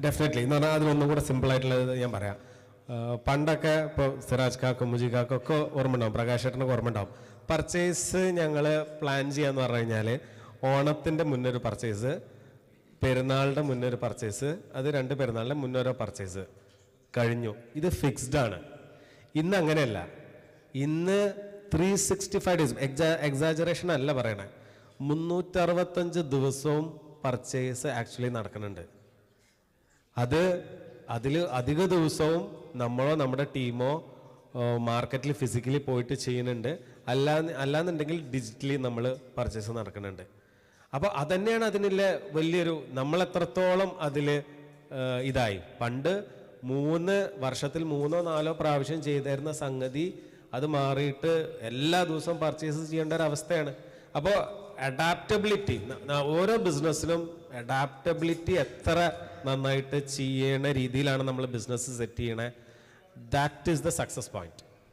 Definitely എന്ന് പറഞ്ഞാൽ അതിലൊന്നും കൂടെ സിമ്പിളായിട്ടുള്ളത് ഞാൻ പറയാം. പണ്ടൊക്കെ ഇപ്പോൾ സിറാജ് കാക്കും മുജിക്കാക്കൊക്കെ ഓർമ്മ ഉണ്ടാവും, പ്രകാശ് ചേട്ടനൊക്കെ ഓർമ്മ ഉണ്ടാവും. പർച്ചേസ് ഞങ്ങൾ പ്ലാൻ ചെയ്യാന്ന് പറഞ്ഞു കഴിഞ്ഞാൽ ഓണത്തിൻ്റെ മുന്നൊരു പർച്ചേസ്, പെരുന്നാളിൻ്റെ മുന്നൊരു പർച്ചേസ്, അത് 2 പെരുന്നാളിൻ്റെ മുന്നോരോ പർച്ചേസ് കഴിഞ്ഞു. ഇത് ഫിക്സ്ഡ് ആണ്. ഇന്ന് അങ്ങനെയല്ല. ഇന്ന് 365 ഡേയ്സ്, എക്സാജറേഷൻ അല്ല പറയണേ, 365 ദിവസവും പർച്ചേസ് ആക്ച്വലി നടക്കുന്നുണ്ട്. അതിൽ അധിക ദിവസവും നമ്മളോ നമ്മുടെ ടീമോ മാർക്കറ്റിൽ ഫിസിക്കലി പോയിട്ട് ചെയ്യുന്നുണ്ട്. അല്ലാന്നുണ്ടെങ്കിൽ ഡിജിറ്റലി നമ്മൾ പർച്ചേസ് നടക്കുന്നുണ്ട്. അപ്പോൾ അതന്നെയാണ് അതിനുള്ള വലിയൊരു, നമ്മളെത്രത്തോളം അതിൽ ഇതായി. പണ്ട് 3 വർഷത്തിൽ 3-4 പ്രാവശ്യം ചെയ്തിരുന്ന സംഗതി അത് മാറിയിട്ട് എല്ലാ ദിവസവും പർച്ചേസ് ചെയ്യേണ്ട ഒരു അവസ്ഥയാണ്. അപ്പോൾ അഡാപ്റ്റബിലിറ്റി, ഓരോ ബിസിനസ്സിലും അഡാപ്റ്റബിലിറ്റി എത്ര നന്നായിട്ട് ചെയ്യണ രീതിയിലാണ് നമ്മൾ ബിസിനസ് സെറ്റ് ചെയ്യണേ. That is the success point.